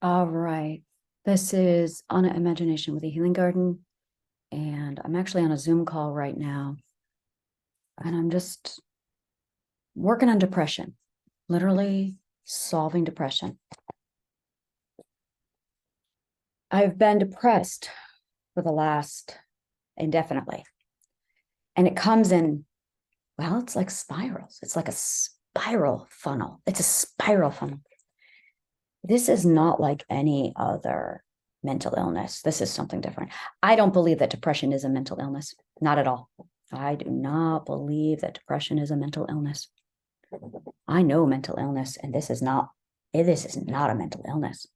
All right. This is Anna Imagination with a Healing Garden. And I'm actually on a Zoom call right now. And I'm just working on depression, literally solving depression. I've been depressed for the last indefinitely. And it comes in, well, it's like spirals. It's like a spiral funnel. It's a spiral funnel. This is not like any other mental illness. This is something different. I don't believe that depression is a mental illness. Not at all. I do not believe that depression is a mental illness. I know mental illness, and this is not a mental illness.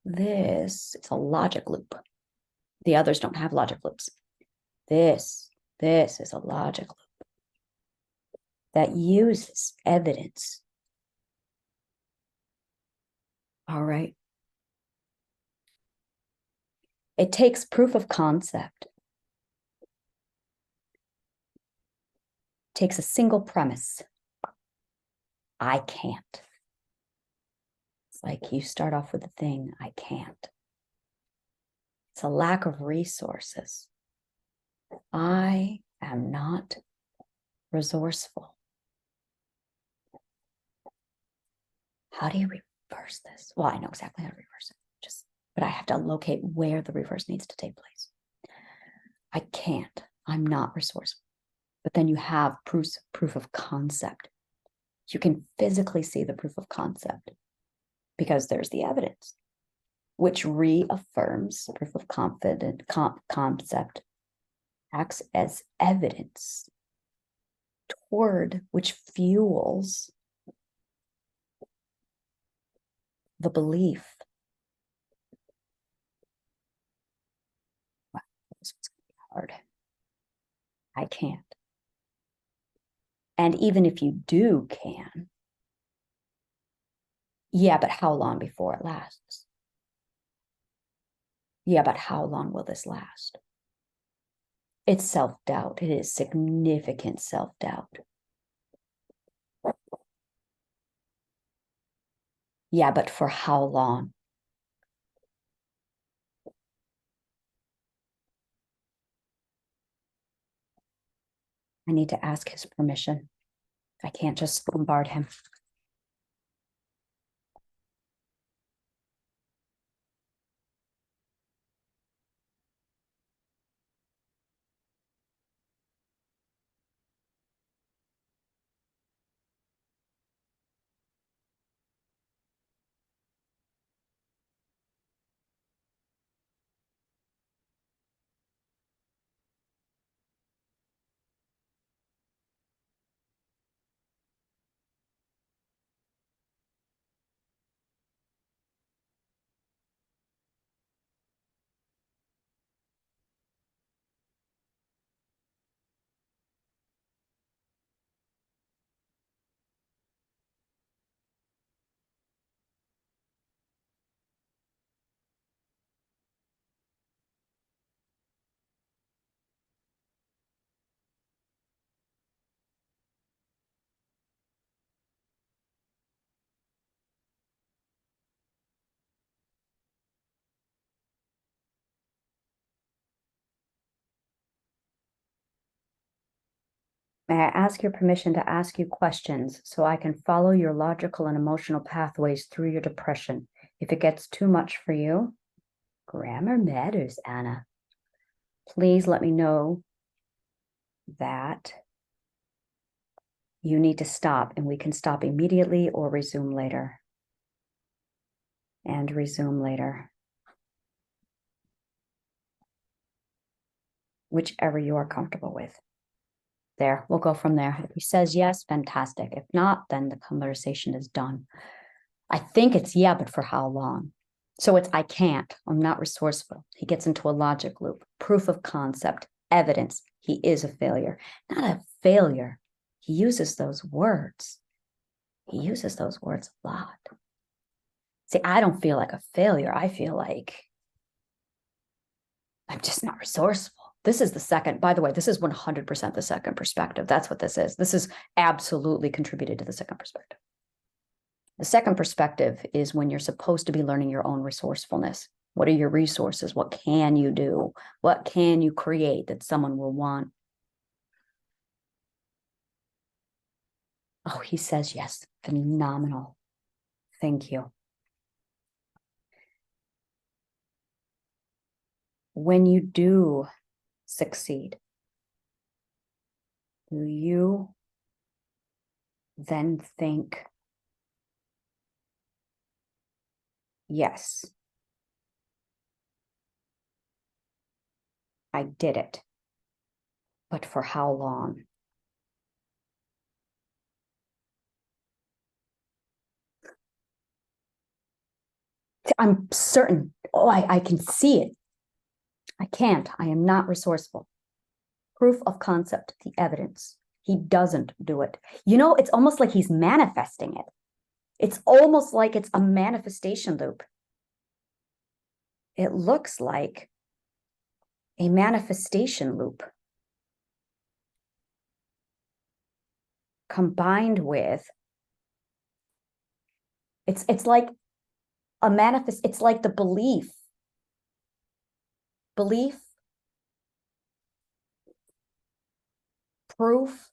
This is a logic loop. The others don't have logic loops. This is a logic loop that uses evidence. All right. It takes proof of concept. It takes a single premise. I can't. It's like you start off with a thing, I can't. It's a lack of resources. I am not resourceful. How do you reverse this? Well, I know exactly how to reverse it, but I have to locate where the reverse needs to take place. I can't. I'm not resourceful. But then you have proof of concept. You can physically see the proof of concept because there's the evidence, which reaffirms proof of concept, acts as evidence toward which fuels the belief. Wow, this was gonna be hard. I can't. And even if you can, yeah, but how long before it lasts? Yeah, but how long will this last? It's self-doubt. It is significant self-doubt. Yeah, but for how long? I need to ask his permission. I can't just bombard him. May I ask your permission to ask you questions so I can follow your logical and emotional pathways through your depression? If it gets too much for you, grammar matters, Anna. Please let me know that you need to stop, and we can stop immediately or resume later. And resume later. Whichever you are comfortable with. There, we'll go from there. If he says yes, fantastic. If not, then the conversation is done. I think it's yeah, but for how long? So it's I can't, I'm not resourceful. He gets into a logic loop, proof of concept, evidence. He is a failure. Not a failure. He uses those words. He uses those words a lot. See, I don't feel like a failure. I feel like I'm just not resourceful. This is the second, by the way, this is 100% the second perspective. That's what this is. This is absolutely contributed to the second perspective. The second perspective is when you're supposed to be learning your own resourcefulness. What are your resources? What can you do? What can you create that someone will want? Oh, he says yes. Phenomenal. Thank you. When you do succeed, do you then think, yes, I did it, but for how long? I'm certain. Oh, I can see it. I can't. I am not resourceful. Proof of concept, the evidence. He doesn't do it. You know, it's almost like he's manifesting it. It's almost like it's a manifestation loop. It looks like a manifestation loop combined with it's like a manifest, it's like the belief, proof,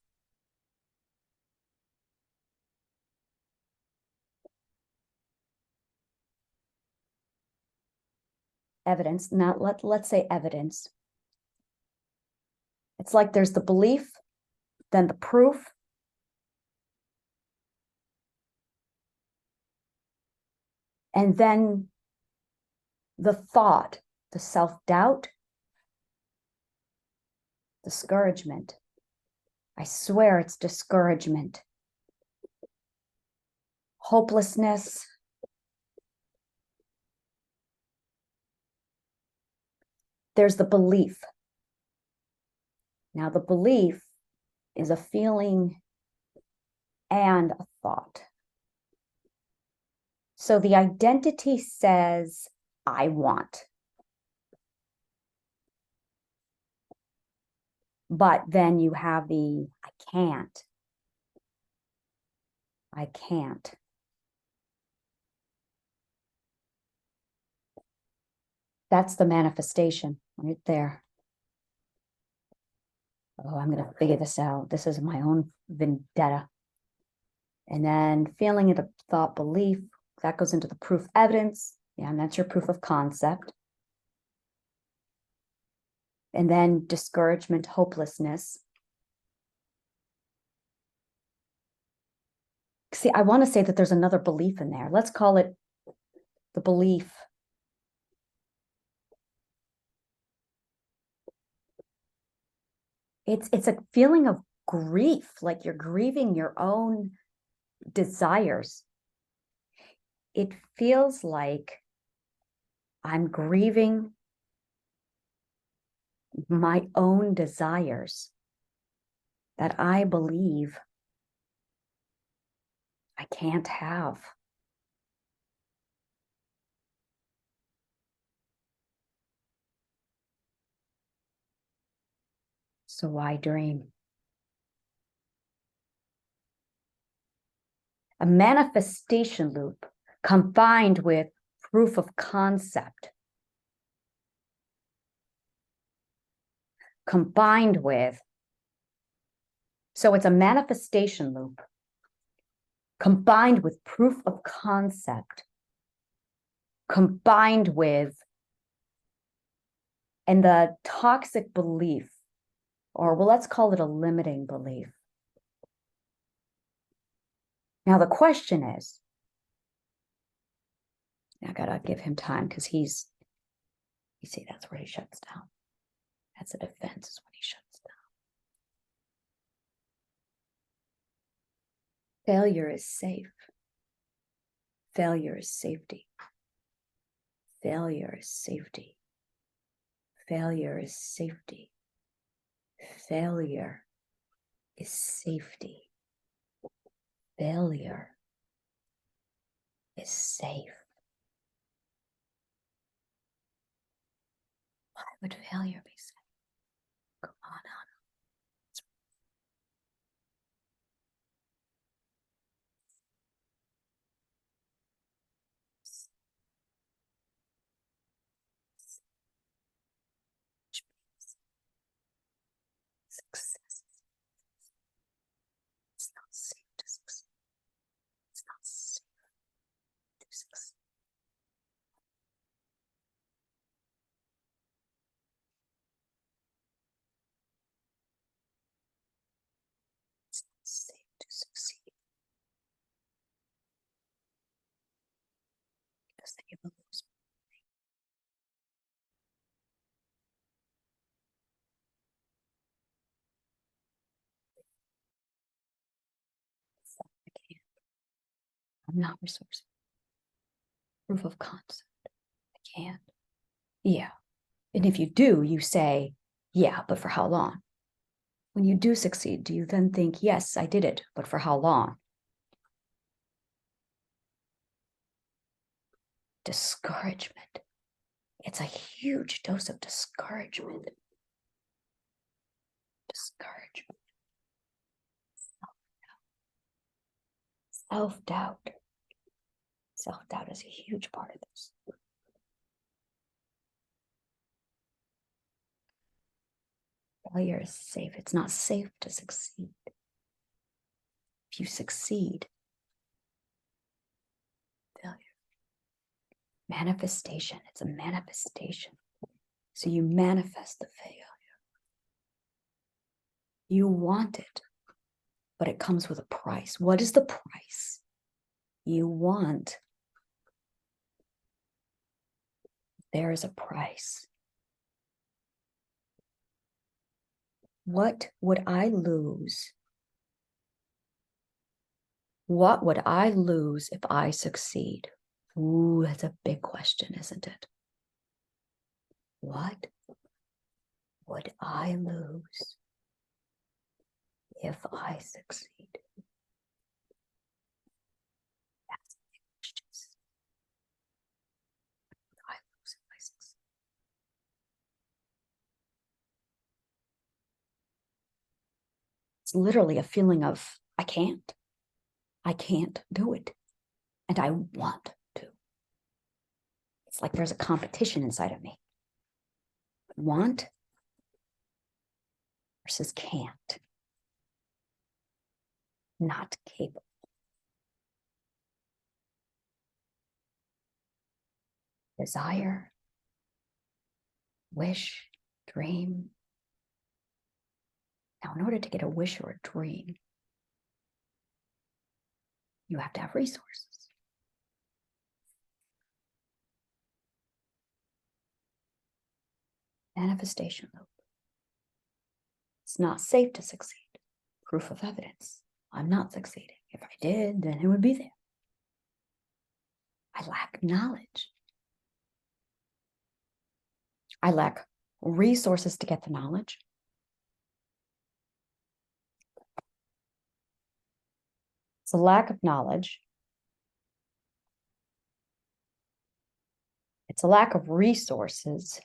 evidence. Not let's say evidence. It's like there's the belief, then the proof, and then the thought, the self-doubt, discouragement. I swear it's discouragement, hopelessness. There's the belief. Now, the belief is a feeling and a thought. So the identity says, I want. But then you have the, I can't. I can't. That's the manifestation right there. Oh, I'm going to figure this out. This is my own vendetta. And then feeling of the thought belief, that goes into the proof evidence. Yeah, and that's your proof of concept. And then discouragement, hopelessness. See, I want to say that there's another belief in there. Let's call it the belief. It's a feeling of grief, like you're grieving your own desires. It feels like I'm grieving my own desires that I believe I can't have. So why dream? A manifestation loop combined with proof of concept, combined with, so it's a manifestation loop combined with proof of concept, combined with, and the toxic belief, or well, let's call it a limiting belief. Now, the question is, I gotta give him time because you see, that's where he shuts down. That's a defense, is when he shuts down. Failure is safe. Failure is safety. Failure is safety. Failure is safety. Failure is safety. Failure is safe. Why would failure be safe? Come on, Anna. then you will lose. I can't. I'm not resourceful. Proof of concept. I can't. Yeah. And if you do, you say, yeah, but for how long? When you do succeed, do you then think, yes, I did it, but for how long? Discouragement. It's a huge dose of discouragement. Discouragement. Self-doubt. Self-doubt is a huge part of this. Failure is safe. It's not safe to succeed. If you succeed, failure. Manifestation. It's a manifestation. So you manifest the failure. You want it, but it comes with a price. What is the price? You want. There is a price. What would I lose? What would I lose if I succeed? Ooh, that's a big question, isn't it? What would I lose if I succeed? That's the big question. What would I lose if I succeed? It's literally a feeling of, I can't do it. And I want to. It's like there's a competition inside of me. Want versus can't. Not capable. Desire, wish, dream. Now, in order to get a wish or a dream, you have to have resources. Manifestation loop. It's not safe to succeed. Proof of evidence. I'm not succeeding. If I did, then it would be there. I lack knowledge. I lack resources to get the knowledge. It's a lack of knowledge. It's a lack of resources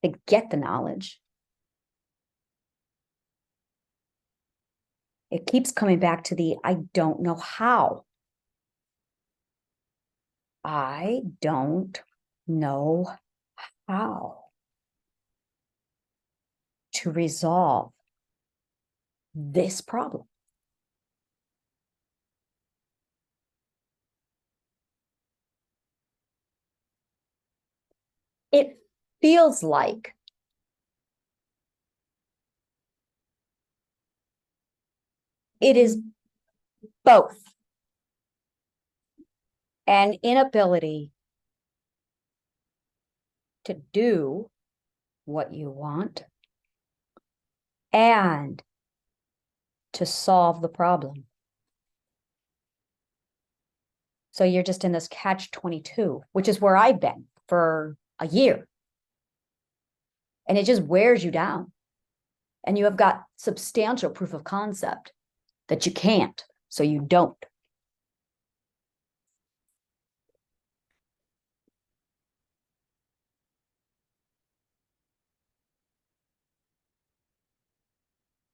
to get the knowledge. It keeps coming back to the I don't know how. I don't know how to resolve this problem. It feels like it is both an inability to do what you want and to solve the problem. So you're just in this catch-22, which is where I've been for a year. And it just wears you down. And you have got substantial proof of concept that you can't, so you don't.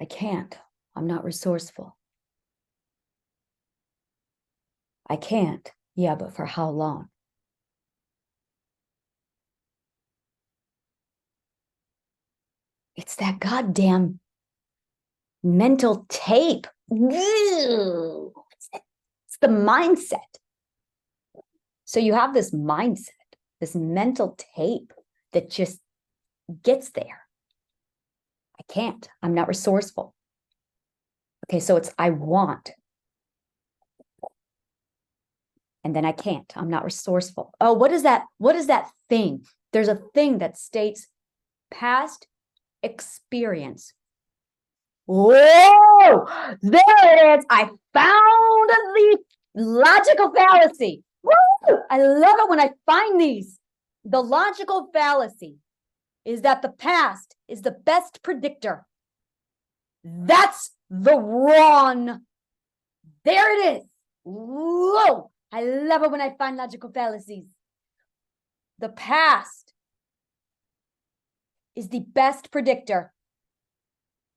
I can't. I'm not resourceful. I can't. Yeah, but for how long? It's that goddamn mental tape. It's the mindset. So you have this mindset, this mental tape that just gets there. I can't. I'm not resourceful. Okay, so it's I want. And then I can't. I'm not resourceful. Oh, what is that? What is that thing? There's a thing that states past experience. Whoa, there it is. I found the logical fallacy. Woo! I love it when I find these. The logical fallacy is that the past is the best predictor. That's the wrong. There it is. Whoa, I love it when I find logical fallacies. The past is the best predictor.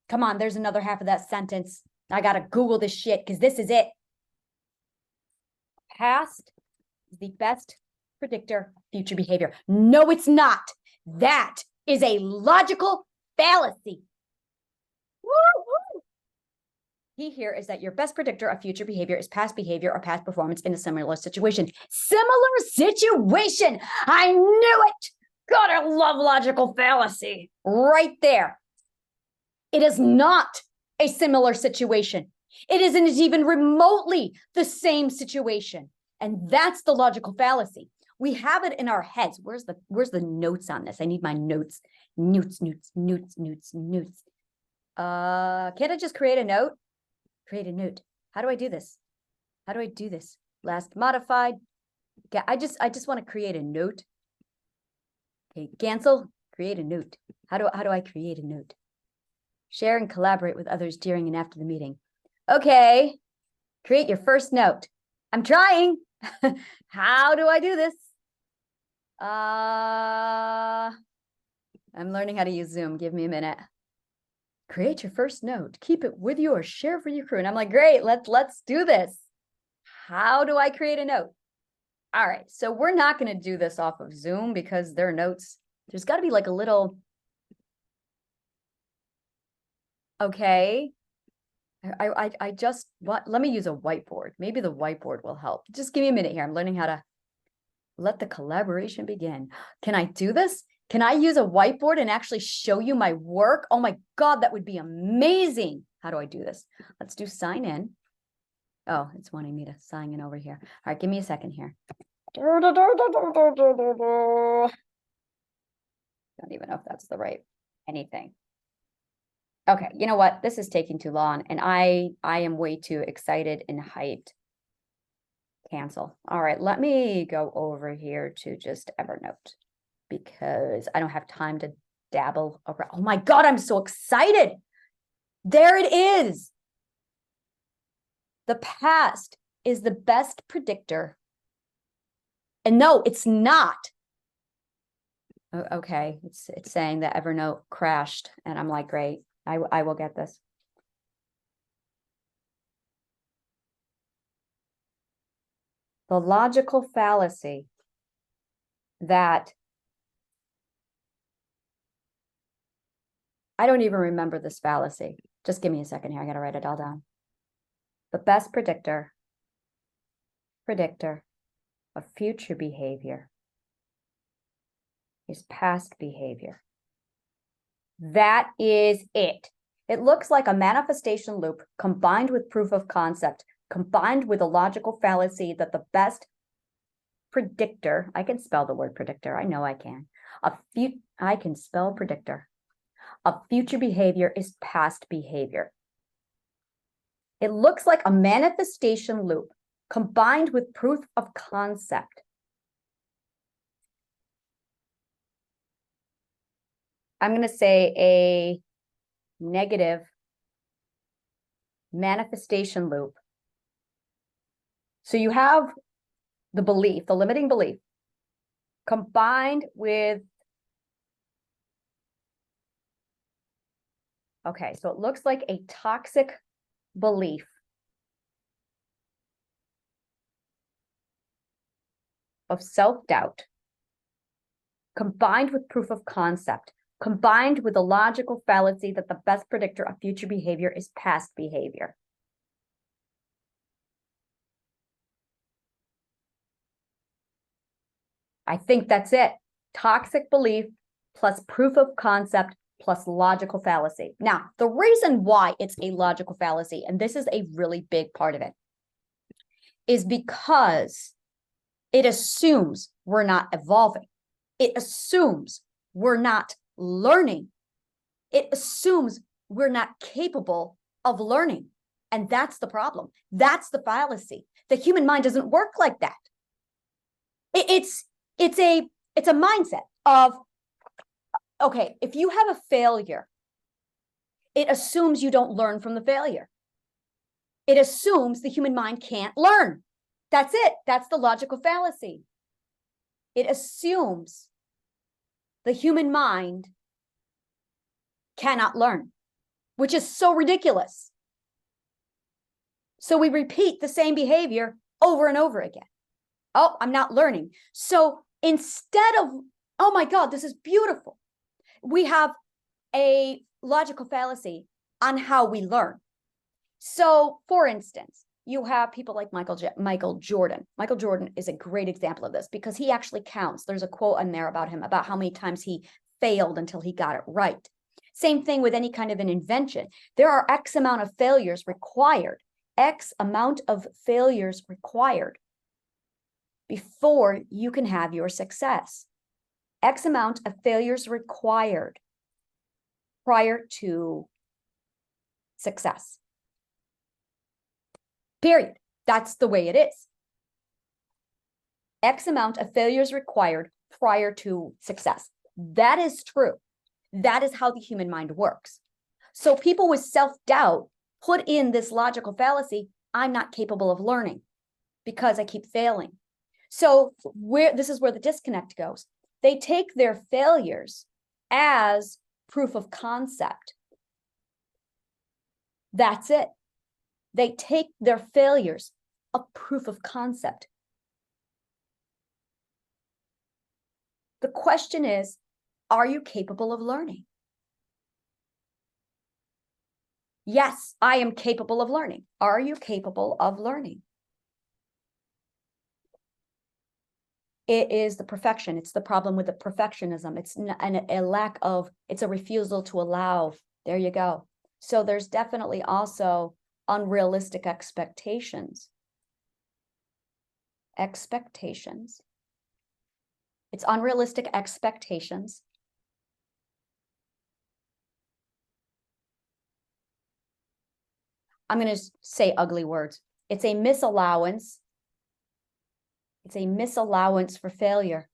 Come on, there's another half of that sentence. I gotta Google this shit because this is it. Past is the best predictor of future behavior. No, it's not. That is a logical fallacy. Woo-hoo. Key here is that your best predictor of future behavior is past behavior or past performance in a similar situation. Similar situation. I knew it. God, I love logical fallacy. Right there. It is not a similar situation. It isn't even remotely the same situation. And that's the logical fallacy. We have it in our heads. Where's the notes on this? I need my notes. Notes. Can't I just create a note? Create a note. How do I do this? How do I do this? Last modified. Yeah, I just want to create a note. Okay, cancel, create a note. How do I create a note? Share and collaborate with others during and after the meeting. Okay, create your first note. I'm trying. How do I do this? I'm learning how to use Zoom. Give me a minute. Create your first note. Keep it with you or share for your crew. And I'm like, great, let's do this. How do I create a note? All right, so we're not going to do this off of Zoom because their notes, there's got to be like a little. Okay. I just let me use a whiteboard. Maybe the whiteboard will help. Just give me a minute here. I'm learning how to let the collaboration begin. Can I do this? Can I use a whiteboard and actually show you my work? Oh my God, that would be amazing. How do I do this? Let's do sign in. Oh, it's wanting me to sign in over here. All right, give me a second here. Don't even know if that's the right anything. Okay, you know what? This is taking too long, and I am way too excited and hyped. Cancel. All right, let me go over here to just Evernote because I don't have time to dabble around. Oh my God, I'm so excited. There it is. The past is the best predictor. And no, it's not. Okay, it's saying that Evernote crashed, and I'm like, great. I will get this. The logical fallacy that I don't even remember this fallacy. Just give me a second here. I got to write it all down. The best predictor of future behavior is past behavior. That is it. It looks like a manifestation loop combined with proof of concept, combined with a logical fallacy that the best predictor, I can spell the word predictor, I know I can. I can spell predictor. Of future behavior is past behavior. It looks like a manifestation loop combined with proof of concept. I'm going to say a negative manifestation loop. So you have the belief, the limiting belief, combined with, okay, so it looks like a toxic belief of self-doubt, combined with proof of concept, combined with the logical fallacy that the best predictor of future behavior is past behavior. I think that's it. Toxic belief plus proof of concept plus logical fallacy. Now, the reason why it's a logical fallacy, and this is a really big part of it, is because It assumes we're not evolving. It assumes we're not learning. It assumes we're not capable of learning. And that's the problem. That's the fallacy. The human mind doesn't work like that. It's a mindset of, okay, if you have a failure, it assumes you don't learn from the failure. It assumes the human mind can't learn. That's it. That's the logical fallacy. It assumes the human mind cannot learn, which is so ridiculous. So we repeat the same behavior over and over again. Oh, I'm not learning. So instead of, oh my God, this is beautiful, we have a logical fallacy on how we learn. So for instance, you have people like Michael Jordan. Michael Jordan is a great example of this because he actually counts. There's a quote in there about him, about how many times he failed until he got it right. Same thing with any kind of an invention. There are X amount of failures required, X amount of failures required before you can have your success. X amount of failures required prior to success. Period. That's the way it is. X amount of failures required prior to success. That is true. That is how the human mind works. So people with self-doubt put in this logical fallacy, I'm not capable of learning because I keep failing. So this is where the disconnect goes. They take their failures as proof of concept. That's it. They take their failures a proof of concept. The question is, are you capable of learning? Yes, I am capable of learning. Are you capable of learning? It is the perfection. It's the problem with the perfectionism. It's a lack of, it's a refusal to allow. There you go. So there's definitely also unrealistic expectations. Expectations. It's unrealistic expectations. I'm going to say ugly words. It's a misallowance. It's a misallowance for failure.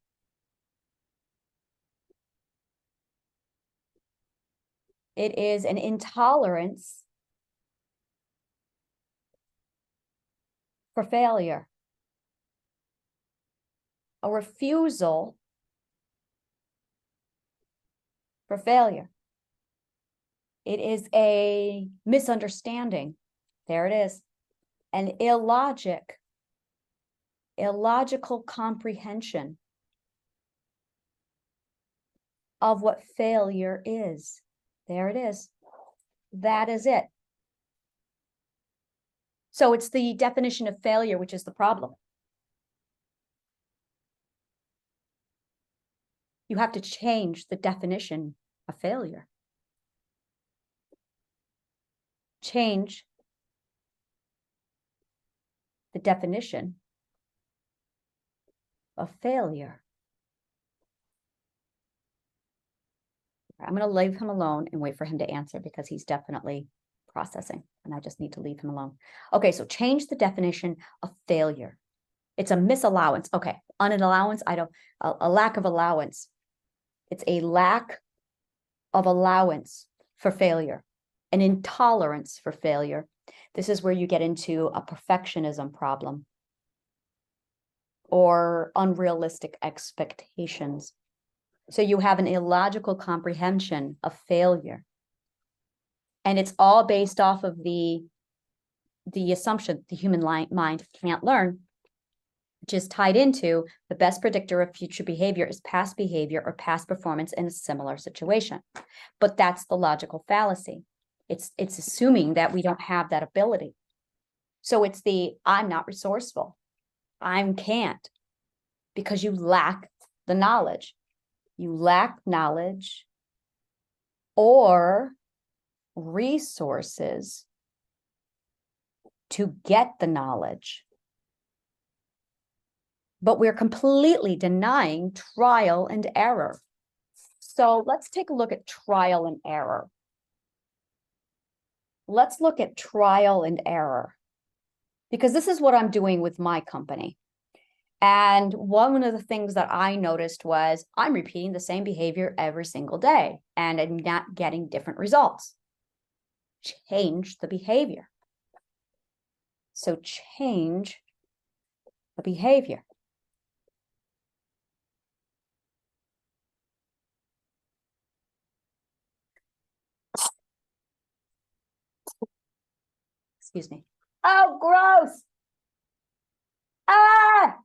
It is an intolerance for failure. A refusal for failure. It is a misunderstanding. There it is. An illogical comprehension of what failure is. There it is. That is it. So it's the definition of failure, which is the problem. You have to change the definition of failure. Change the definition of failure. I'm going to leave him alone and wait for him to answer because he's definitely processing and I just need to leave him alone. Okay, so change the definition of failure. It's a misallowance. Okay, on an allowance, a lack of allowance. It's a lack of allowance for failure, an intolerance for failure. This is where you get into a perfectionism problem or unrealistic expectations. So you have an illogical comprehension of failure. And it's all based off of the assumption the human mind can't learn, which is tied into the best predictor of future behavior is past behavior or past performance in a similar situation. But that's the logical fallacy. It's assuming that we don't have that ability. So it's I'm not resourceful. I can't, because you lack the knowledge. You lack knowledge or resources to get the knowledge. but we're completely denying trial and error. So let's take a look at trial and error. Let's look at trial and error, because this is what I'm doing with my company. And one of the things that I noticed was I'm repeating the same behavior every single day and I'm not getting different results. Change the behavior. So change the behavior. Excuse me. Oh, gross. Ah!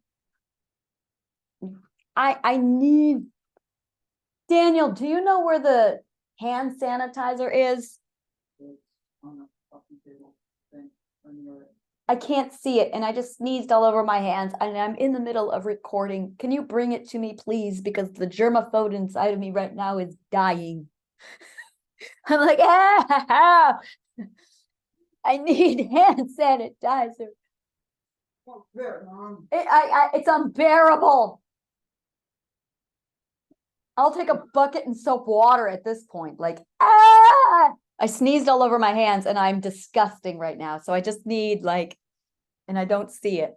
I need, Daniel, do you know where the hand sanitizer is? I can't see it and I just sneezed all over my hands and I'm in the middle of recording. Can you bring it to me, please? Because the germaphobe inside of me right now is dying. I'm like, ah, I need hand sanitizer. It's unbearable. I'll take a bucket and soap water at this point. Like, ah! I sneezed all over my hands and I'm disgusting right now. So I just need like, and I don't see it.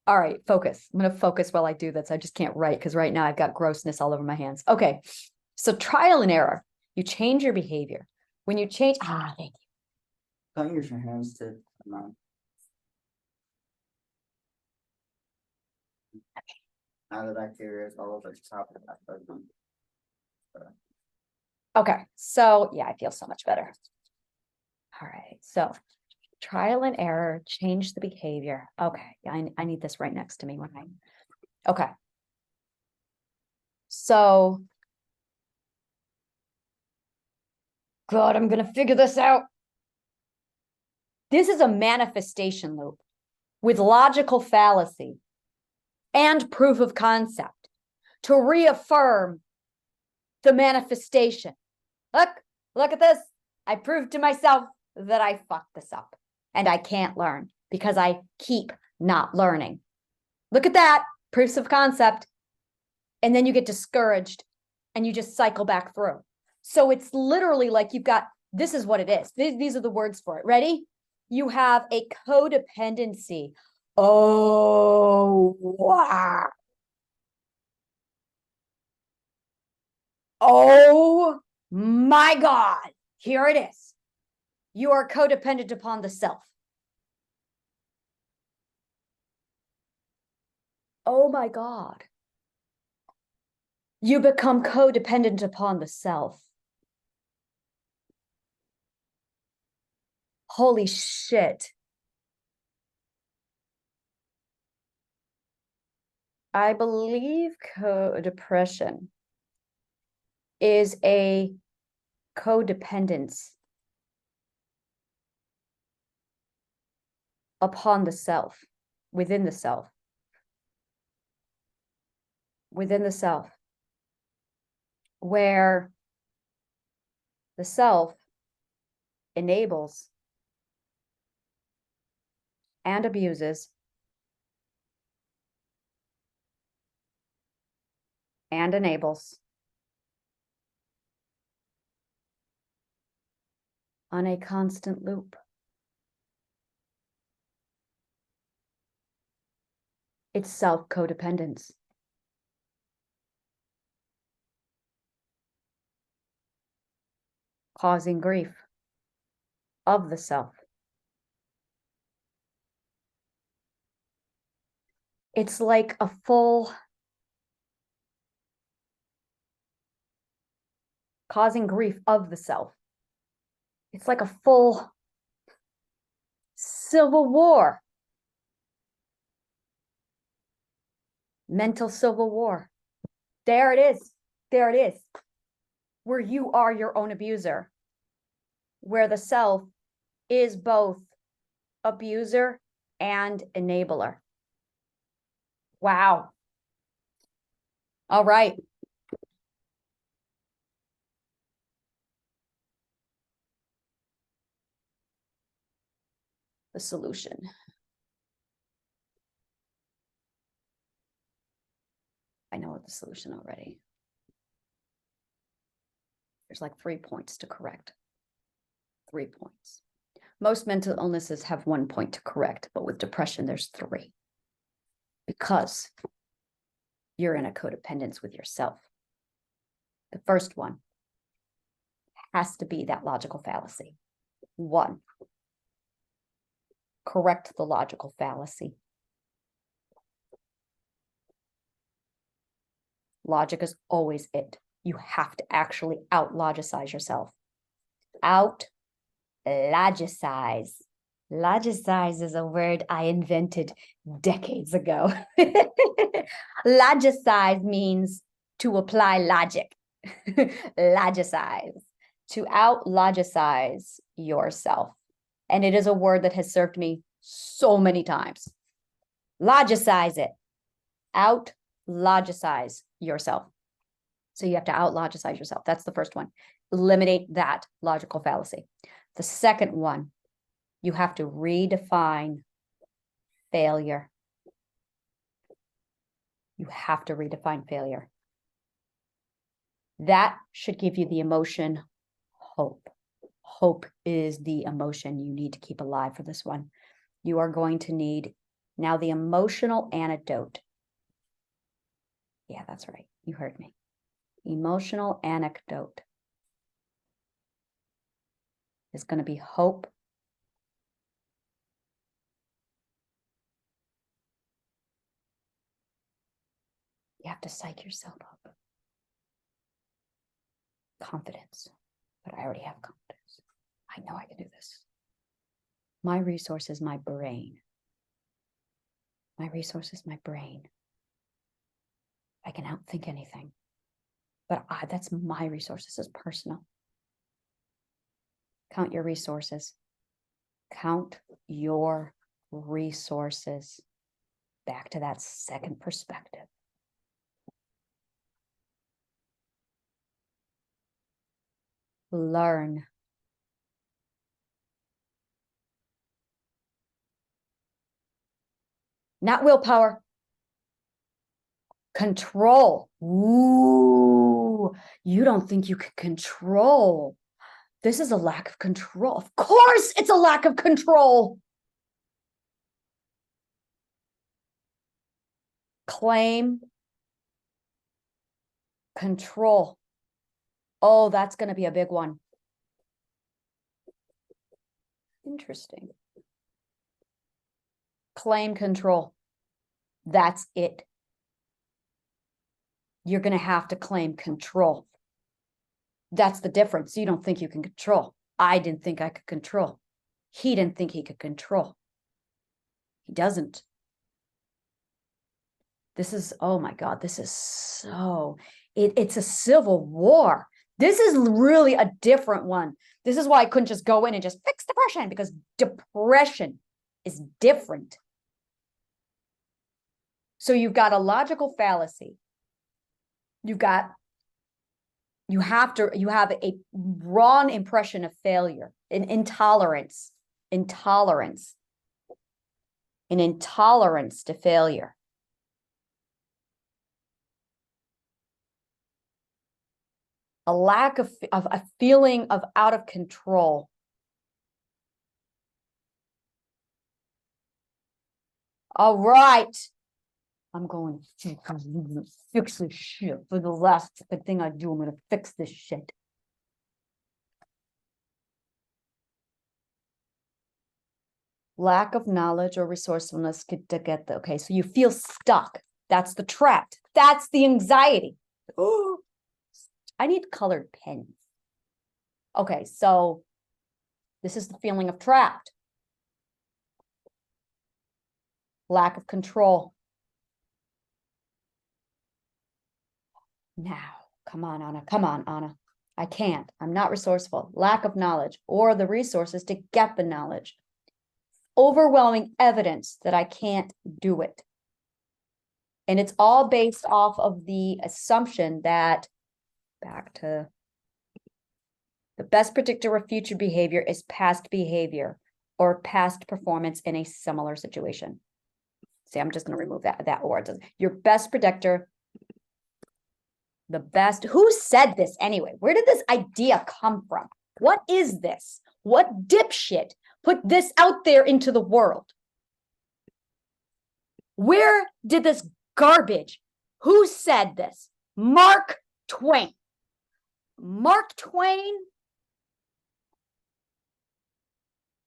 All right, focus. I'm going to focus while I do this. I just can't write because right now I've got grossness all over my hands. Okay, so trial and error. You change your behavior. When you change, thank you. Don't use your hands to now the bacteria is all over the top of that. Okay, so yeah, I feel so much better. All right, so trial and error, change the behavior. Okay, I need this right next to me when I, okay. So, God, I'm gonna figure this out. This is a manifestation loop with logical fallacy and proof of concept to reaffirm the manifestation. Look at this. I proved to myself that I fucked this up and I can't learn because I keep not learning. Look at that, proofs of concept. And then you get discouraged and you just cycle back through. So it's literally like you've got, this is what it is. These are the words for it. Ready? You have a codependency. Oh, wow. Oh my God. Here it is. You are codependent upon the self. Oh my God. You become codependent upon the self. Holy shit. I believe co-depression is a codependence upon the self, within the self, where the self enables and abuses and enables on a constant loop. It's self-codependence. Causing grief of the self. It's like a full causing grief of the self. It's like a full civil war. Mental civil war. There it is. There it is. Where you are your own abuser. Where the self is both abuser and enabler. Wow. All right. the solution. I know the solution already. There's like 3 points to correct. 3 points. Most mental illnesses have 1 point to correct, but with depression, there's 3. Because you're in a codependence with yourself. The first one has to be that logical fallacy. 1, correct the logical fallacy. Logic is always it. You have to actually out-logicize yourself. Out-logicize. Logicize is a word I invented decades ago. Logicize means to apply logic. Logicize. To out-logicize yourself. And it is a word that has served me so many times. Logicize it. Out-logicize yourself. So you have to out-logicize yourself. That's the first one. Eliminate that logical fallacy. The second one, you have to redefine failure. You have to redefine failure. That should give you the emotion hope. Hope is the emotion you need to keep alive for this one. You are going to need now the emotional antidote. Yeah, that's right. You heard me. Emotional anecdote is going to be hope. You have to psych yourself up. Confidence. But I already have confidence. I know I can do this. My resource is my brain. My resource is my brain. I can outthink anything. But that's my resource. This is personal. Count your resources. Count your resources. Back to that second perspective. Learn. Not willpower. Control. Ooh, you don't think you can control. This is a lack of control. Of course, it's a lack of control. Claim control. Oh, that's going to be a big one. Interesting. Claim control. That's it. You're going to have to claim control. That's the difference. You don't think you can control. I didn't think I could control. He didn't think he could control. He doesn't. This is, oh my God, this is so, it's a civil war. This is really a different one. This is why I couldn't just go in and just fix depression, because depression is different. So you've got a logical fallacy. You have a wrong impression of failure, an intolerance to failure. A lack of a feeling of out of control. All right. I'm going to fix this shit. For the last thing I do, I'm going to fix this shit. Lack of knowledge or resourcefulness to get the, okay, so you feel stuck. That's the trap. That's the anxiety. Oh, I need colored pens. Okay, so this is the feeling of trapped. Lack of control. Now, come on, Anna. Come on, Anna. I can't. I'm not resourceful. Lack of knowledge or the resources to get the knowledge. Overwhelming evidence that I can't do it. And it's all based off of the assumption that, back to the best predictor of future behavior is past behavior. or past performance in a similar situation. See, I'm just going to remove that or. Your best predictor, the best. Who said this anyway? Where did this idea come from? What is this? What dipshit put this out there into the world? Where did this garbage? Who said this? Mark Twain. Mark Twain,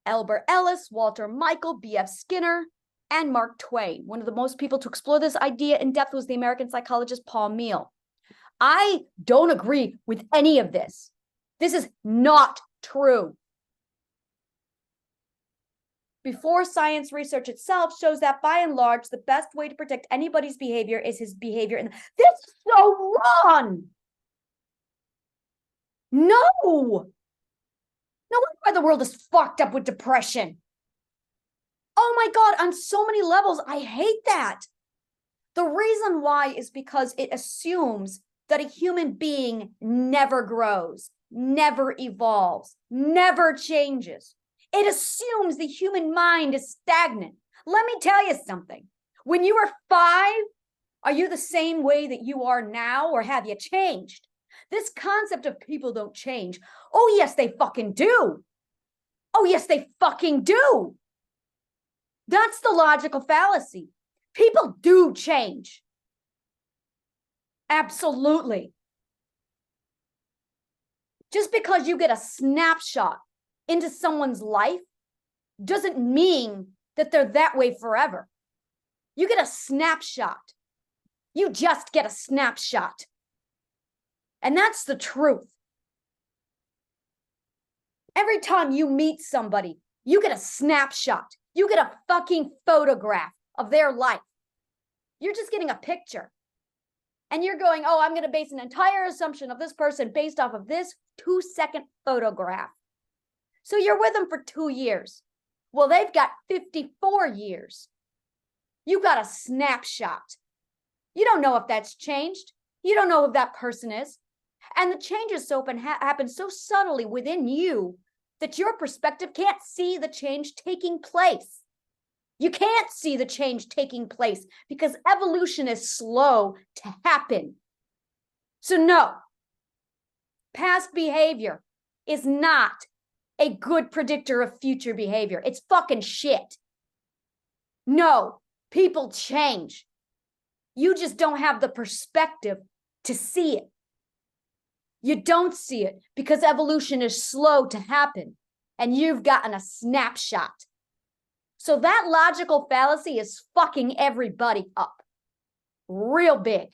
Albert Ellis, Walter Michael, B.F. Skinner, and Mark Twain. One of the most people to explore this idea in depth was the American psychologist Paul Meehl. I don't agree with any of this. This is not true. Before science research itself shows that by and large, the best way to predict anybody's behavior is his behavior. And this is so wrong. No. No wonder why the world is fucked up with depression. Oh my God, on so many levels, I hate that. The reason why is because it assumes that a human being never grows, never evolves, never changes. It assumes the human mind is stagnant. Let me tell you something. When you were 5, are you the same way that you are now, or have you changed? This concept of people don't change. Oh, yes, they fucking do. Oh, yes, they fucking do. That's the logical fallacy. People do change. Absolutely. Just because you get a snapshot into someone's life doesn't mean that they're that way forever. You get a snapshot. You just get a snapshot. And that's the truth. Every time you meet somebody, you get a snapshot. You get a fucking photograph of their life. You're just getting a picture. And you're going, oh, I'm going to base an entire assumption of this person based off of this 2-second photograph. So you're with them for 2 years. Well, they've got 54 years. You got a snapshot. You don't know if that's changed. You don't know who that person is. And the changes happen so subtly within you that your perspective can't see the change taking place. You can't see the change taking place because evolution is slow to happen. So no, past behavior is not a good predictor of future behavior. It's fucking shit. No, people change. You just don't have the perspective to see it. You don't see it because evolution is slow to happen and you've gotten a snapshot. So that logical fallacy is fucking everybody up real big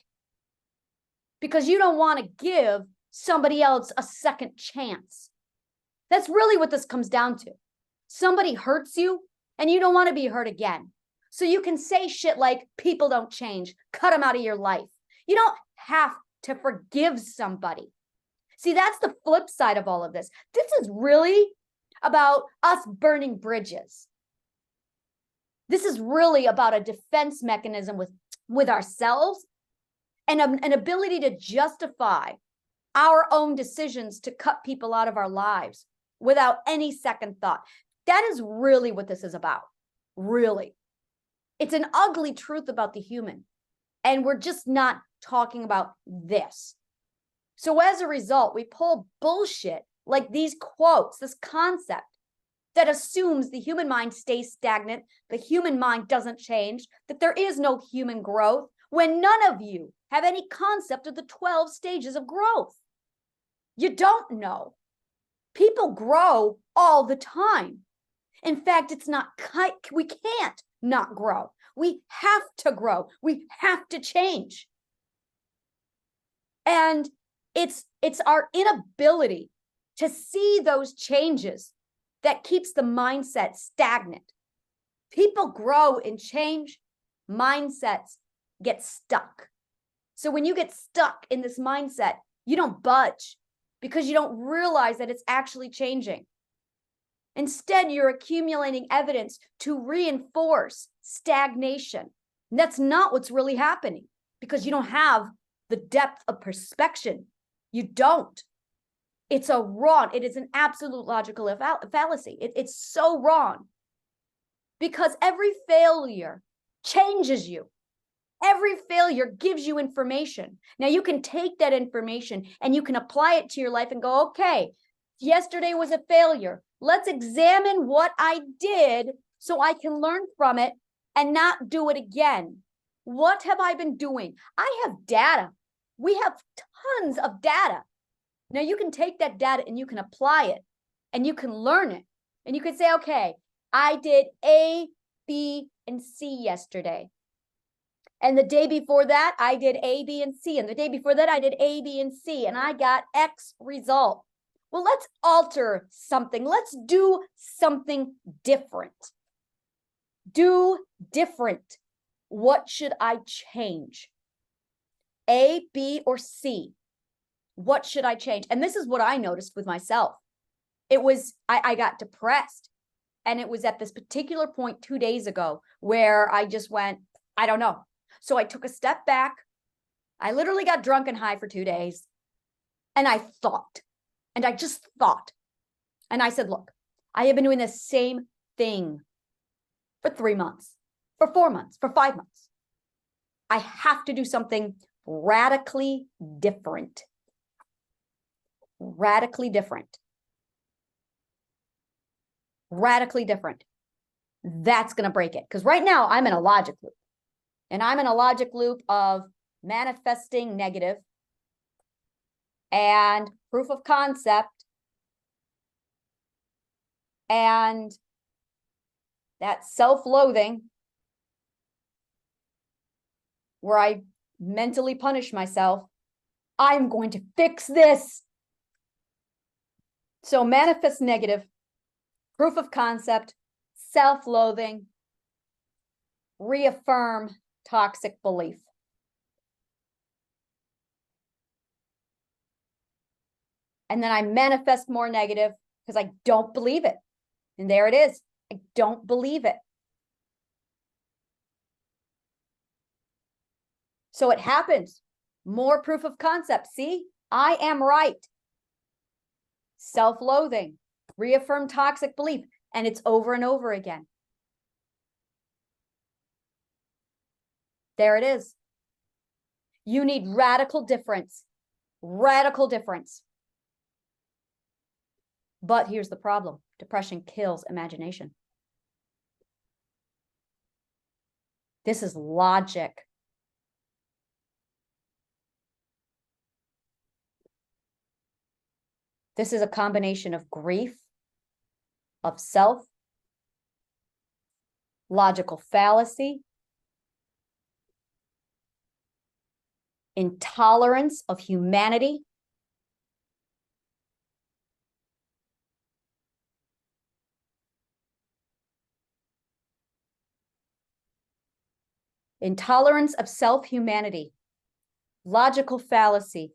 because you don't want to give somebody else a second chance. That's really what this comes down to. Somebody hurts you and you don't want to be hurt again. So you can say shit like, people don't change, cut them out of your life. You don't have to forgive somebody. See, that's the flip side of all of this. This is really about us burning bridges. This is really about a defense mechanism with ourselves and an ability to justify our own decisions to cut people out of our lives without any second thought. That is really what this is about. Really. It's an ugly truth about the human. And we're just not talking about this. So as a result, we pull bullshit like these quotes, this concept that assumes the human mind stays stagnant, the human mind doesn't change, that there is no human growth, when none of you have any concept of the 12 stages of growth. You don't know. People grow all the time. In fact, we can't not grow. We have to grow. We have to change. And it's our inability to see those changes that keeps the mindset stagnant. People grow and change, mindsets get stuck. So when you get stuck in this mindset, you don't budge because you don't realize that it's actually changing. Instead, you're accumulating evidence to reinforce stagnation. And that's not what's really happening because you don't have the depth of perspective. You don't. It's a wrong, it is an absolute logical fallacy. It's so wrong. Because every failure changes you. Every failure gives you information. Now you can take that information and you can apply it to your life and go, okay, yesterday was a failure. Let's examine what I did so I can learn from it and not do it again. What have I been doing? I have data. We have tons of data. Now you can take that data and you can apply it and you can learn it. And you can say, okay, I did A, B, and C yesterday. And the day before that, I did A, B, and C. And the day before that, I did A, B, and C. And I got X result. Well, let's alter something. Let's do something different. Do different. What should I change? A, B, or C? What should I change? And this is what I noticed with myself. It was, I got depressed. And it was at this particular point 2 days ago where I just went, I don't know. So I took a step back. I literally got drunk and high for 2 days. And I thought, and I just thought. And I said, look, I have been doing the same thing for 3 months, for 4 months, for 5 months. I have to do something radically different. Radically different. Radically different. That's going to break it. Because right now I'm in a logic loop. And I'm in a logic loop of manifesting negative and proof of concept and that self-loathing where I mentally punish myself. I'm going to fix this. So manifest negative, proof of concept, self-loathing, reaffirm toxic belief. And then I manifest more negative because I don't believe it. And there it is. I don't believe it. So it happens. More proof of concept. See, I am right. Self-loathing, reaffirm toxic belief, and it's over and over again. There it is. You need radical difference. Radical difference. But here's the problem. Depression kills imagination. This is logic. This is a combination of grief, of self, logical fallacy, intolerance of humanity, intolerance of self-humanity, logical fallacy,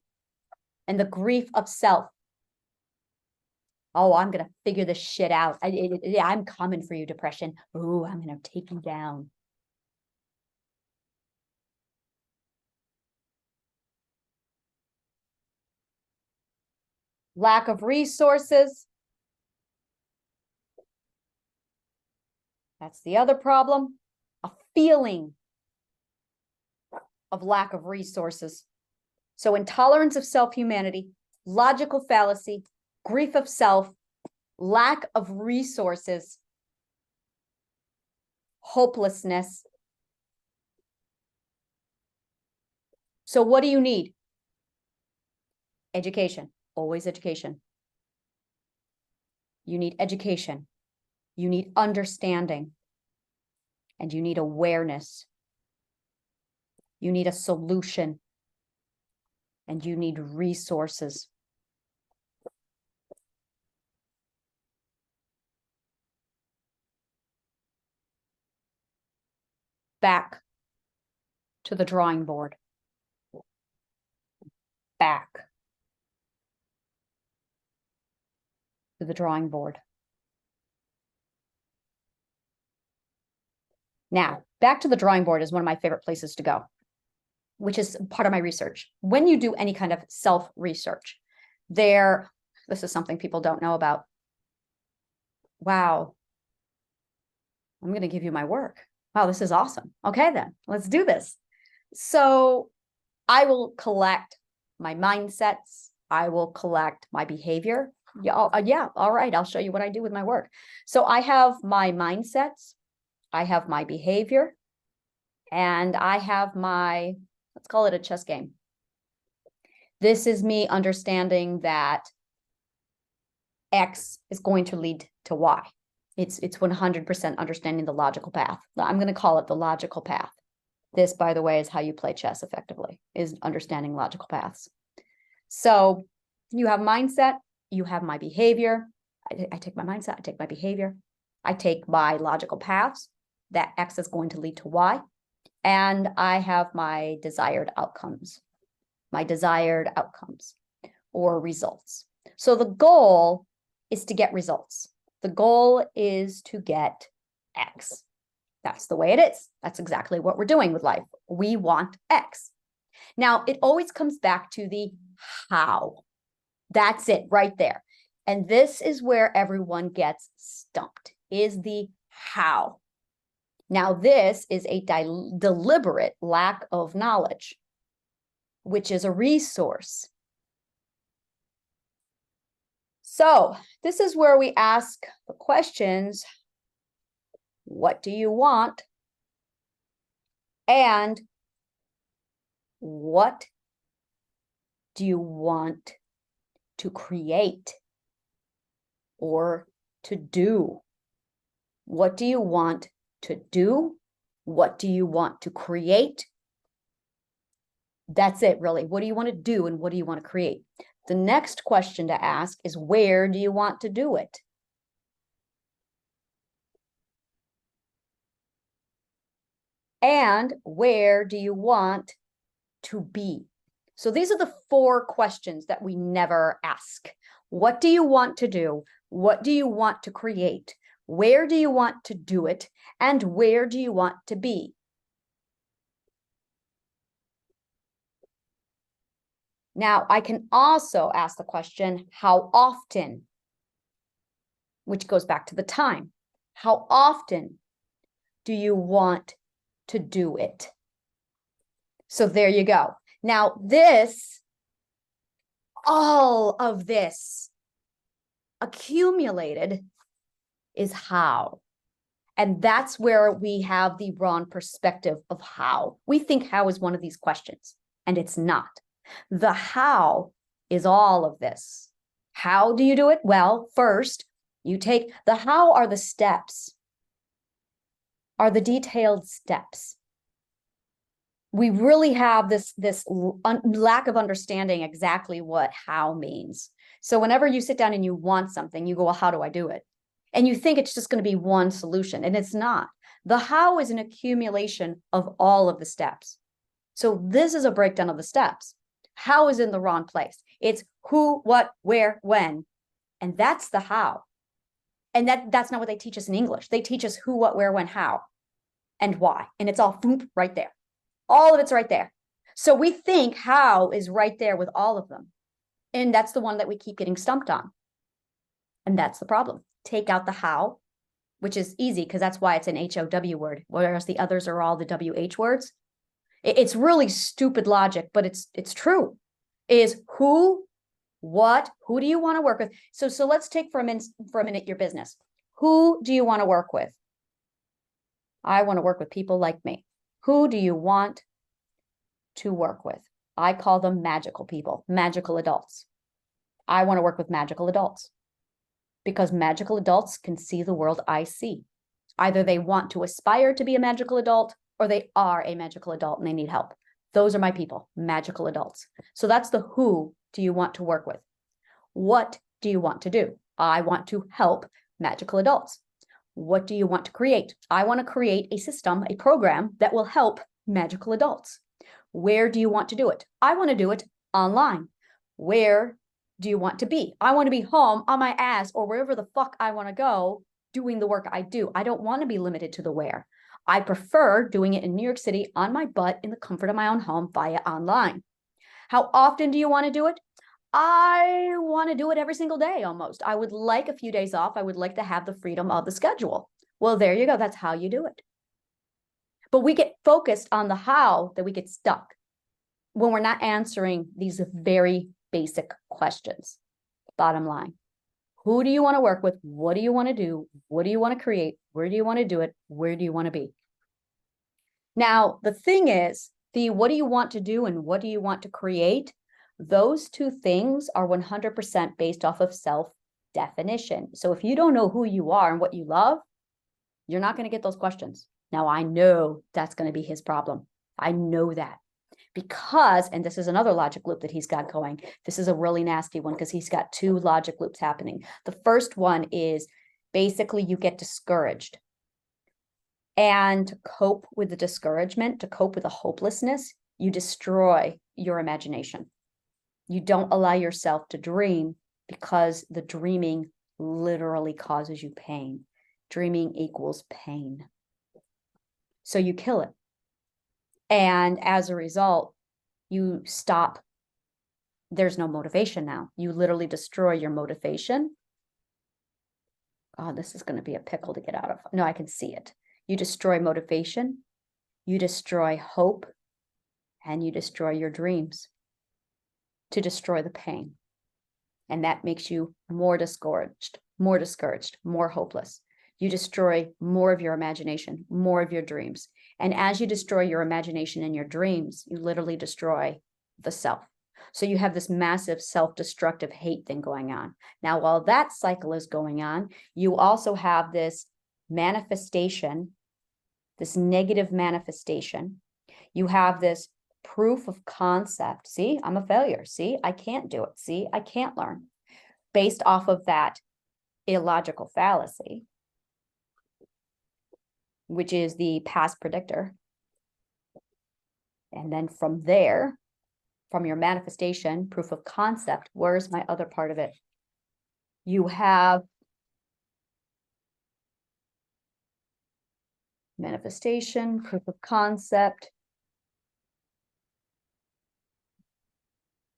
and the grief of self. Oh, I'm going to figure this shit out. I'm coming for you, depression. Oh, I'm going to take you down. Lack of resources. That's the other problem. A feeling of lack of resources. So intolerance of self-humanity, logical fallacy, grief of self, lack of resources, hopelessness. So what do you need? Education, always education. You need education. You need understanding. And you need awareness. You need a solution. And you need resources. Back to the drawing board. Back to the drawing board. Now, back to the drawing board is one of my favorite places to go, which is part of my research. When you do any kind of self-research, there this is something people don't know about. Wow. I'm going to give you my work. Wow, this is awesome. Okay, then let's do this. So I will collect my mindsets. I will collect my behavior. Yeah, yeah, all right. I'll show you what I do with my work. So I have my mindsets. I have my behavior. And I have my, let's call it a chess game. This is me understanding that X is going to lead to Y. It's 100% understanding the logical path. I'm going to call it the logical path. This, by the way, is how you play chess effectively, is understanding logical paths. So you have mindset, you have my behavior. I take my mindset, I take my behavior. I take my logical paths, that X is going to lead to Y. And I have my desired outcomes or results. So the goal is to get results. The goal is to get X. That's the way it is. That's exactly what we're doing with life. We want X. Now, it always comes back to the how. That's it right there. And this is where everyone gets stumped, is the how. Now, this is a deliberate lack of knowledge, which is a resource. So this is where we ask the questions, what do you want? And what do you want to create or to do? What do you want to do? What do you want to create? That's it, really. What do you want to do and what do you want to create? The next question to ask is, where do you want to do it? And where do you want to be? So these are the 4 questions that we never ask. What do you want to do? What do you want to create? Where do you want to do it? And where do you want to be? Now, I can also ask the question, how often? Which goes back to the time. How often do you want to do it? So there you go. Now, all of this accumulated is how. And that's where we have the wrong perspective of how. We think how is one of these questions, and it's not. The how is all of this. How do you do it? Well, first, you take the how are the steps, are the detailed steps. We really have this lack of understanding exactly what how means. So whenever you sit down and you want something, you go, well, how do I do it? And you think it's just going to be one solution, and it's not. The how is an accumulation of all of the steps. So this is a breakdown of the steps. How is in the wrong place. It's who, what, where, when. And that's the how. And that's not what they teach us in English. They teach us who, what, where, when, how, and why. And it's all right there. All of it's right there. So we think how is right there with all of them. And that's the one that we keep getting stumped on. And that's the problem. Take out the how, which is easy because that's why it's an HOW word, whereas the others are all the WH words. It's really stupid logic, but it's true. Is who, what, who do you want to work with? So let's take for a minute your business. Who do you want to work with? I want to work with people like me. Who do you want to work with? I call them magical people, magical adults. I want to work with magical adults because magical adults can see the world I see. Either they want to aspire to be a magical adult or they are a magical adult and they need help. Those are my people, magical adults. So that's the who do you want to work with? What do you want to do? I want to help magical adults. What do you want to create? I want to create a system, a program that will help magical adults. Where do you want to do it? I want to do it online. Where do you want to be? I want to be home on my ass or wherever the fuck I want to go doing the work I do. I don't want to be limited to the where. I prefer doing it in New York City on my butt in the comfort of my own home via online. How often do you want to do it? I want to do it every single day almost. I would like a few days off. I would like to have the freedom of the schedule. Well, there you go. That's how you do it. But we get focused on the how that we get stuck when we're not answering these very basic questions. Bottom line, who do you want to work with? What do you want to do? What do you want to create? Where do you want to do it? Where do you want to be? Now, the thing is, the what do you want to do and what do you want to create? Those two things are 100% based off of self-definition. So if you don't know who you are and what you love, you're not going to get those questions. Now, I know that's going to be his problem. I know that because, and this is another logic loop that he's got going. This is a really nasty one because he's got two logic loops happening. The first one is basically you get discouraged. And to cope with the discouragement, to cope with the hopelessness, you destroy your imagination. You don't allow yourself to dream because the dreaming literally causes you pain. Dreaming equals pain. So you kill it. And as a result, you stop. There's no motivation now. You literally destroy your motivation. Oh, this is going to be a pickle to get out of. No, I can see it. You destroy motivation, you destroy hope, and you destroy your dreams to destroy the pain. And that makes you more discouraged, more hopeless. You destroy more of your imagination, more of your dreams. And as you destroy your imagination and your dreams, you literally destroy the self. So you have this massive self-destructive hate thing going on. Now, while that cycle is going on, you also have this manifestation, this negative manifestation. You have this proof of concept. See, I'm a failure. See, I can't do it. See, I can't learn. Based off of that illogical fallacy, which is the past predictor. And then from there, from your manifestation, proof of concept, where's my other part of it? You have manifestation, proof of concept.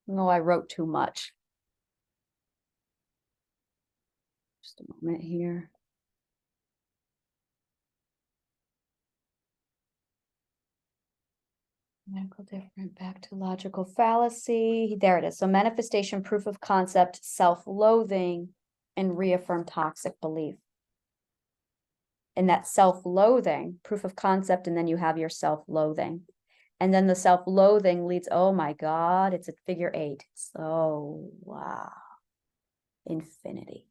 No, I wrote too much. Just a moment here. Medical different, back to logical fallacy. There it is. So manifestation, proof of concept, self-loathing, and reaffirm toxic belief. And that self-loathing, proof of concept, and then you have your self-loathing. And then the self-loathing leads, oh my God, it's a figure 8. So, wow. Infinity.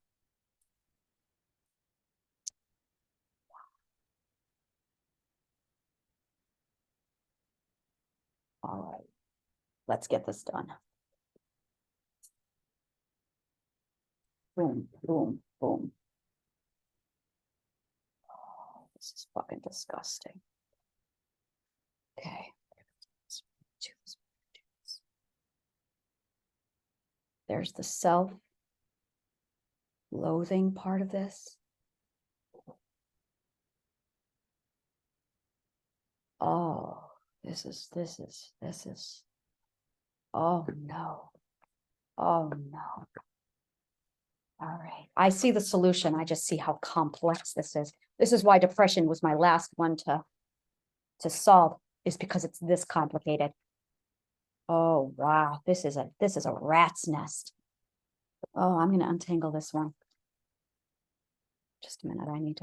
All right, let's get this done. Boom, boom, boom. Oh, this is fucking disgusting. Okay. There's the self-loathing part of this. Oh, this is, oh no. Oh no. All right. I see the solution. I just see how complex this is. This is why depression was my last one to solve, is because it's this complicated. Oh wow, this is a rat's nest. Oh, I'm gonna untangle this one. Just a minute. I need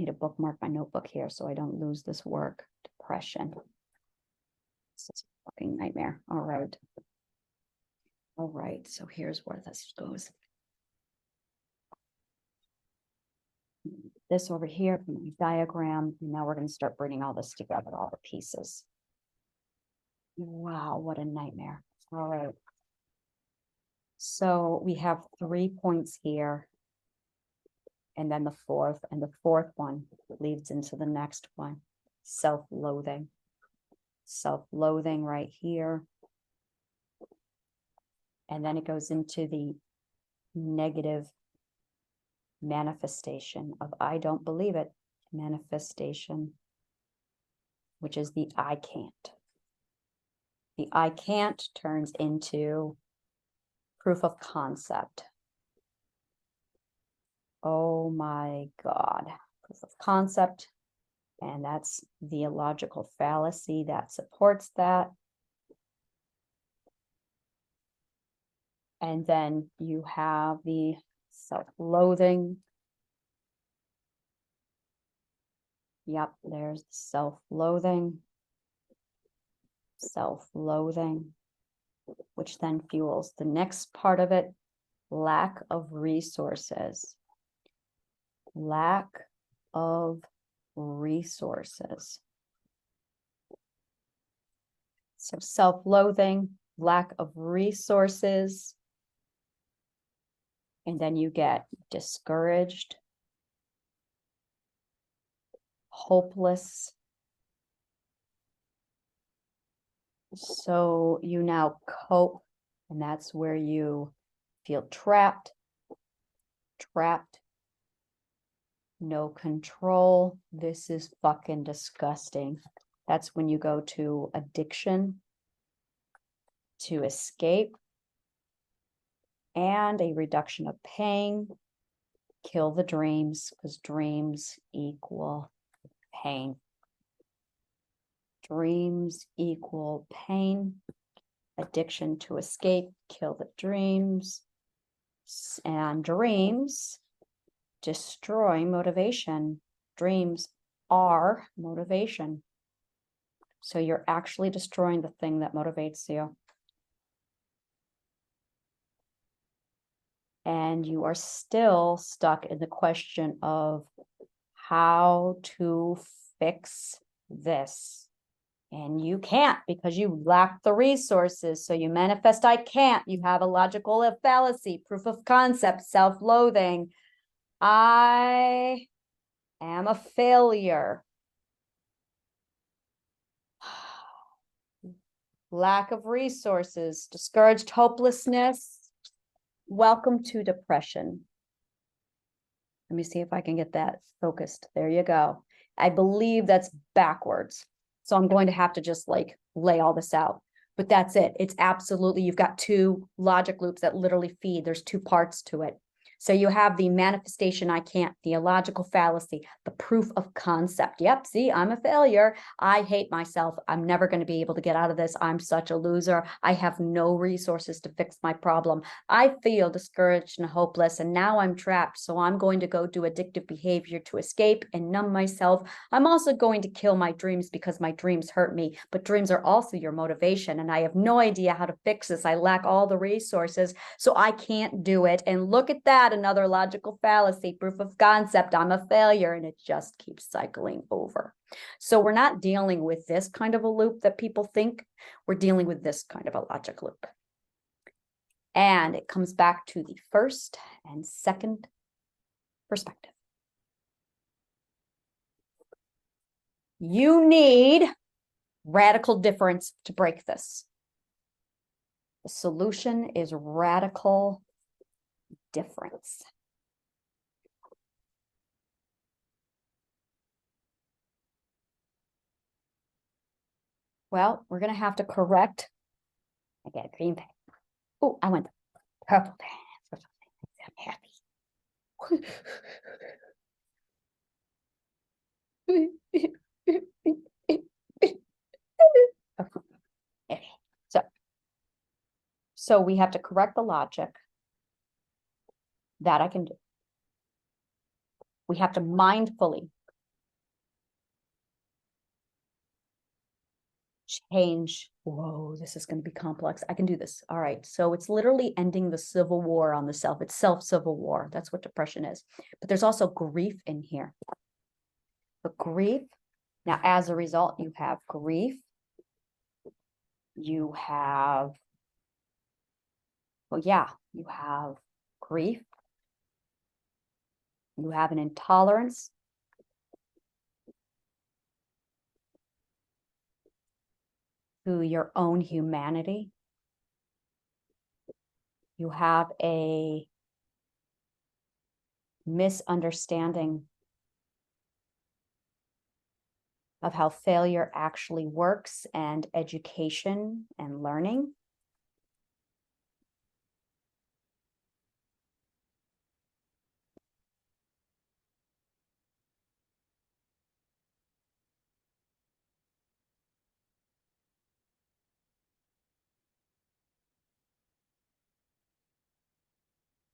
to bookmark my notebook here so I don't lose this work. Depression. This is a fucking nightmare. All right. All right, so here's where this goes. This over here from my diagram. And now we're going to start bringing all this together, all the pieces. Wow, what a nightmare. All right. So we have 3 points here. And then the fourth one leads into the next one. Self-loathing. Self-loathing right here. And then it goes into the negative manifestation of I don't believe it. Manifestation, which is the I can't. The I can't turns into Proof of concept. Oh my God. Proof of concept. And that's the illogical fallacy that supports that. And then you have the self-loathing. Yep, there's the self-loathing. Self-loathing, which then fuels the next part of it, lack of resources. Lack of resources. So self-loathing, lack of resources, and then you get discouraged, hopeless. So you now cope, and that's where you feel trapped, no control. This is fucking disgusting. That's when you go to addiction, to escape, and a reduction of pain. Kill the dreams, because dreams equal pain. Dreams equal pain. Addiction to escape, kill the dreams. And dreams destroy motivation. Dreams are motivation. So you're actually destroying the thing that motivates you. And you are still stuck in the question of how to fix this. And you can't, because you lack the resources. So you manifest, I can't. You have a logical fallacy, proof of concept, self-loathing. I am a failure. Lack of resources, discouraged, hopelessness. Welcome to depression. Let me see if I can get that focused. There you go. I believe that's backwards. So I'm going to have to just like lay all this out. But that's it. It's absolutely, you've got two logic loops that literally feed. There's two parts to it. So you have the manifestation, I can't, the illogical fallacy, the proof of concept. Yep, see, I'm a failure. I hate myself. I'm never going to be able to get out of this. I'm such a loser. I have no resources to fix my problem. I feel discouraged and hopeless, and now I'm trapped. So I'm going to go do addictive behavior to escape and numb myself. I'm also going to kill my dreams because my dreams hurt me, but dreams are also your motivation, and I have no idea how to fix this. I lack all the resources, so I can't do it. And look at that, another logical fallacy, proof of concept, I'm a failure, and it just keeps cycling over. So we're not dealing with this kind of a loop that people think. We're dealing with this kind of a logic loop. And it comes back to the first and second perspective. You need radical difference to break this. The solution is radical difference. Well, we're going to have to correct. I got a green pen. Oh, I went purple pen. I'm happy. Okay. So we have to correct the logic. That I can do. We have to mindfully change. Whoa, this is going to be complex. I can do this. All right. So it's literally ending the civil war on the self. It's self-civil war. That's what depression is. But there's also grief in here. But grief, now as a result, you have grief. You have, well, yeah, you have grief. You have an intolerance. To your own humanity. You have a misunderstanding of how failure actually works and education and learning.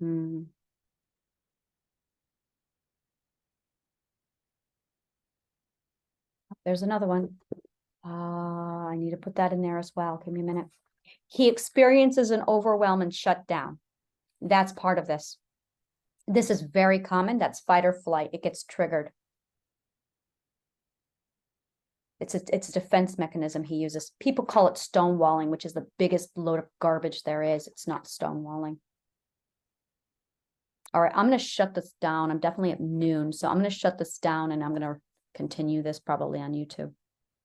Hmm. There's another one. I need to put that in there as well. Give me a minute. He experiences an overwhelm and shutdown. That's part of this. This is very common. That's fight or flight. It gets triggered. It's a defense mechanism he uses. People call it stonewalling, which is the biggest load of garbage there is. It's not stonewalling. All right, I'm going to shut this down. I'm definitely at noon, so I'm going to shut this down and I'm going to continue this probably on YouTube.